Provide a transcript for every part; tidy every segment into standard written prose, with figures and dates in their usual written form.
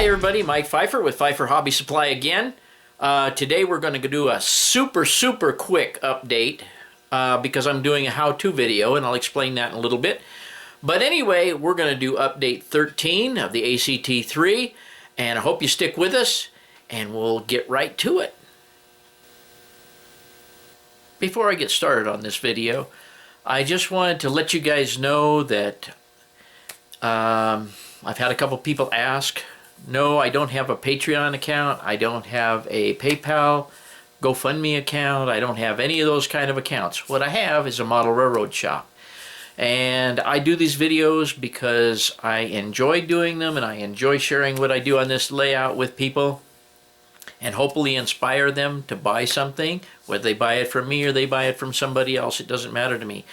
everybody, Mike Pfeiffer with Pfeiffer Hobby Supply again. Today we're going to do a super quick update because I'm doing a how-to video, and I'll explain that in a little bit. But anyway, we're going to do update 13 of the ACT3, and I hope you stick with us, and we'll get right to it. Before I get started on this video, I just wanted to let you guys know that I've had a couple people ask. No, I don't have a Patreon account. I don't have a PayPal, GoFundMe account. I don't have any of those kind of accounts. What I have is a model railroad shop. And I do these videos because I enjoy doing them, and I enjoy sharing what I do on this layout with people and hopefully inspire them to buy something. Whether they buy it from me or they buy it from somebody else, it doesn't matter to me.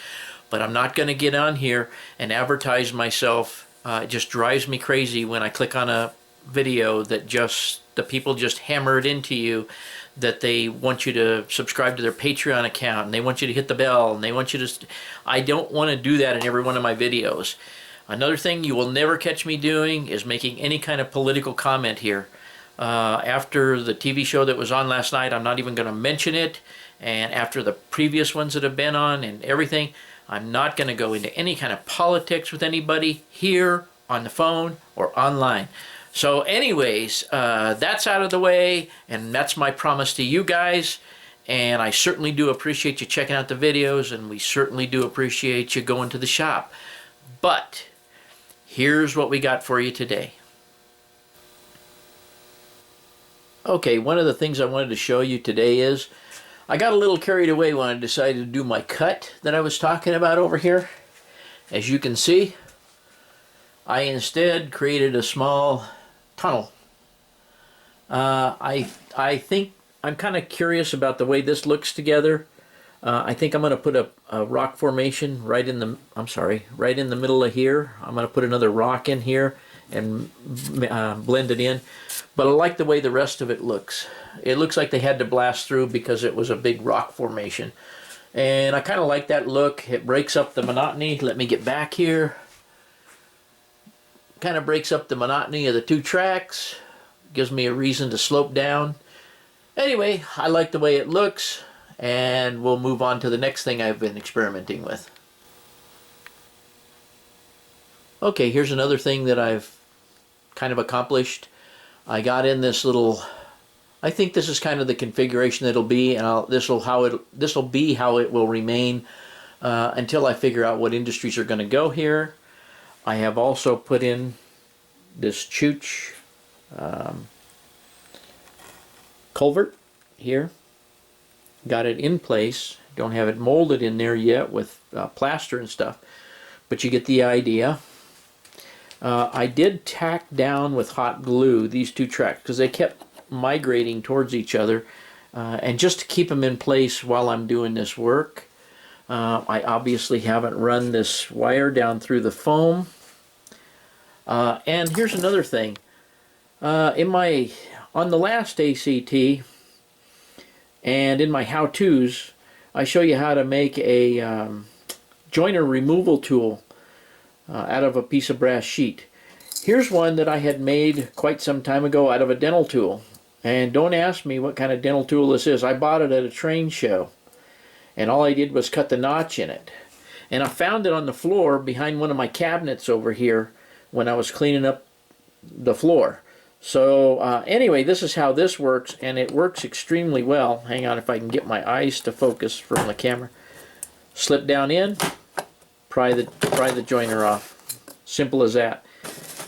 But I'm not going to get on here and advertise myself. It just drives me crazy when I click on a video that the people just hammer it into you that they want you to subscribe to their Patreon account, and they want you to hit the bell, and they want you to... I don't want to do that in every one of my videos. Another thing you will never catch me doing is making any kind of political comment here. After the TV show that was on last night, I'm not even going to mention it, and after the previous ones that have been on and everything, I'm not going to go into any kind of politics with anybody here, on the phone, or online. So anyways, that's out of the way, and that's my promise to you guys. And I certainly do appreciate you checking out the videos, and we certainly do appreciate you going to the shop. But here's what we got for you today. Okay, one of the things I wanted to show you today is I got a little carried away when I decided to do my cut that I was talking about over here. As you can see, I instead created a small tunnel. I think I'm kind of curious about the way this looks together. I think I'm going to put a rock formation right in the middle of here. I'm going to put another rock in here and blend it in. But I like the way the rest of it looks. It looks like they had to blast through because it was a big rock formation. And I kind of like that look. It breaks up the monotony. Let me get back here. Kind of breaks up the monotony of the two tracks. Gives me a reason to slope down. Anyway, I like the way it looks, and we'll move on to the next thing I've been experimenting with. Okay, here's another thing that I've kind of accomplished. I got in this little, I think this is kind of the configuration that it'll be, and this will be how it will remain until I figure out what industries are going to go here. I have also put in this chooch culvert here. Got it in place. Don't have it molded in there yet with plaster and stuff, but you get the idea. I did tack down with hot glue these two tracks because they kept migrating towards each other, and just to keep them in place while I'm doing this work. I obviously haven't run this wire down through the foam. And here's another thing. On the last ACT and in my how-tos, I show you how to make a joiner removal tool out of a piece of brass sheet. Here's one that I had made quite some time ago out of a dental tool. And don't ask me what kind of dental tool this is. I bought it at a train show, and all I did was cut the notch in it. And I found it on the floor behind one of my cabinets over here when I was cleaning up the floor. So anyway, this is how this works, and it works extremely well. Hang on if I can get my eyes to focus from the camera. Slip down in, pry the joiner off. Simple as that.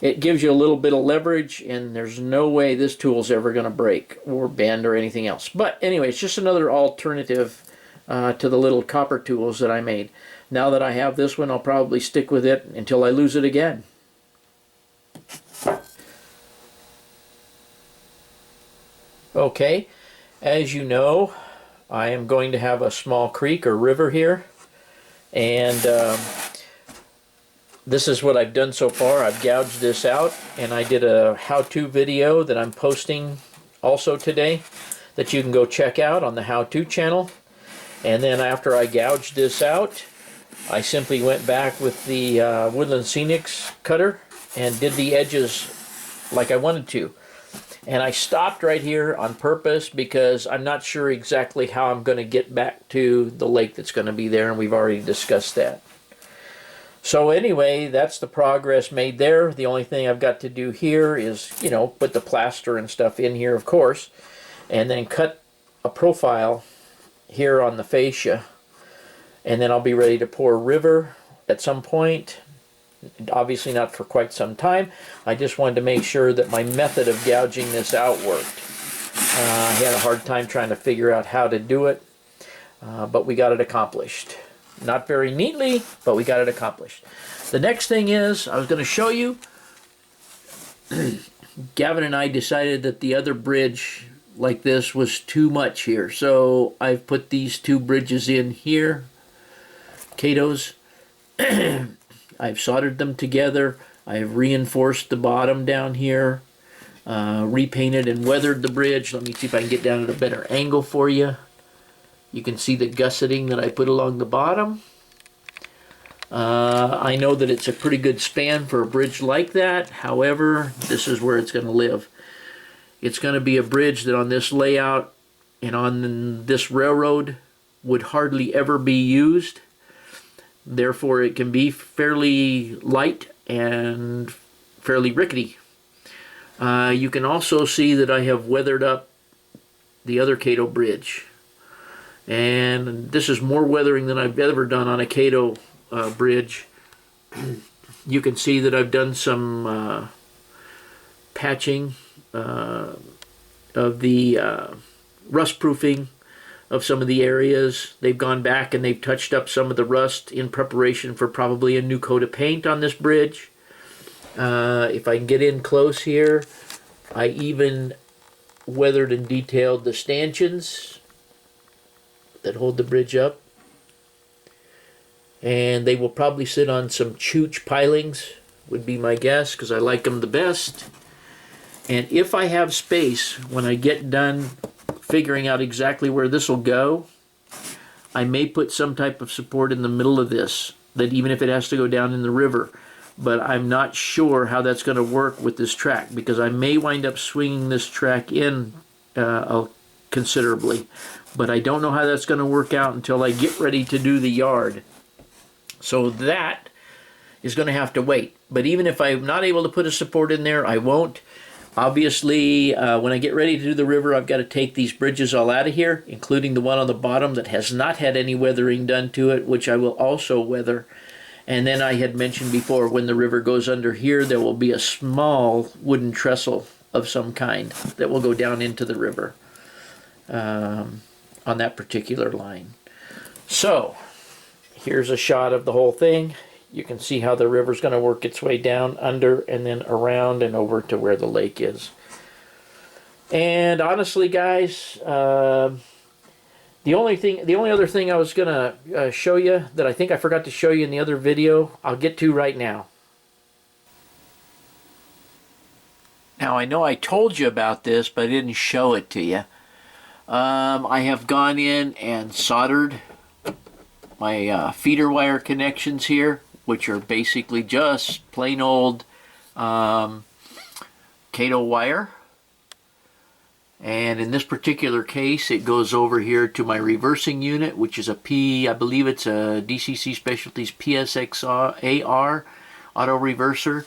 It gives you a little bit of leverage, and there's no way this tool's ever going to break or bend or anything else. But anyway, it's just another alternative to the little copper tools that I made. Now that I have this one, I'll probably stick with it until I lose it again. Okay, as you know, I am going to have a small creek or river here, and this is what I've done so far. I've gouged this out, and I did a how-to video that I'm posting also today that you can go check out on the how-to channel. And then after I gouged this out, I simply went back with the Woodland Scenics cutter and did the edges like I wanted to. And I stopped right here on purpose because I'm not sure exactly how I'm going to get back to the lake that's going to be there, and we've already discussed that. So anyway, that's the progress made there. The only thing I've got to do here is, you know, put the plaster and stuff in here, of course, and then cut a profile here on the fascia, and then I'll be ready to pour river at some point. Obviously not for quite some time. I just wanted to make sure that my method of gouging this out worked. I had a hard time trying to figure out how to do it, but we got it accomplished. Not very neatly, but we got it accomplished. The next thing is, I was going to show you, Gavin and I decided that the other bridge like this was too much here. So I've put these two bridges in here, Cato's. I've soldered them together. I've reinforced the bottom down here, repainted and weathered the bridge. Let me see if I can get down at a better angle for you. You can see the gusseting that I put along the bottom. I know that it's a pretty good span for a bridge like that. However, this is where it's going to live. It's going to be a bridge that on this layout and on this railroad would hardly ever be used. Therefore, it can be fairly light and fairly rickety. You can also see that I have weathered up the other Cato bridge. And this is more weathering than I've ever done on a Cato bridge. You can see that I've done some patching of the rust proofing of some of the areas. They've gone back and they've touched up some of the rust in preparation for probably a new coat of paint on this bridge. If I can get in close here, I even weathered and detailed the stanchions that hold the bridge up. And they will probably sit on some chooch pilings, would be my guess, because I like them the best. And if I have space, when I get done figuring out exactly where this will go, I may put some type of support in the middle of this, that even if it has to go down in the river. But I'm not sure how that's going to work with this track, because I may wind up swinging this track in considerably. But I don't know how that's going to work out until I get ready to do the yard. So that is going to have to wait. But even if I'm not able to put a support in there, I won't. Obviously, when I get ready to do the river, I've got to take these bridges all out of here, including the one on the bottom that has not had any weathering done to it, which I will also weather. And then I had mentioned before, when the river goes under here, there will be a small wooden trestle of some kind that will go down into the river on that particular line. So, here's a shot of the whole thing. You can see how the river's going to work its way down under and then around and over to where the lake is. And honestly, guys, the only other thing I was going to show you that I think I forgot to show you in the other video, I'll get to right now. Now, I know I told you about this, but I didn't show it to you. I have gone in and soldered my feeder wire connections here, which are basically just plain old Cato wire. And in this particular case, it goes over here to my reversing unit, which is I believe it's a DCC Specialties PSXAR auto reverser.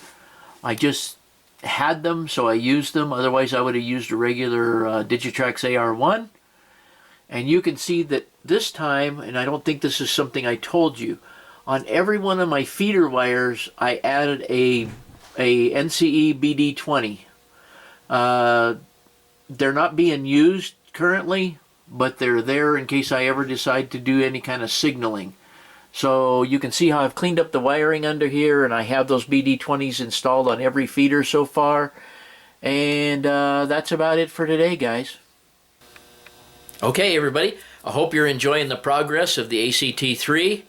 I just had them, so I used them. Otherwise, I would have used a regular Digitrax AR1. And you can see that this time, and I don't think this is something I told you, on every one of my feeder wires, I added a NCE BD20. They're not being used currently, but they're there in case I ever decide to do any kind of signaling. So you can see how I've cleaned up the wiring under here, and I have those BD20s installed on every feeder so far. And that's about it for today, guys. Okay, everybody, I hope you're enjoying the progress of the ACT3.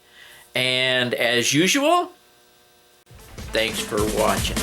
And as usual, thanks for watching.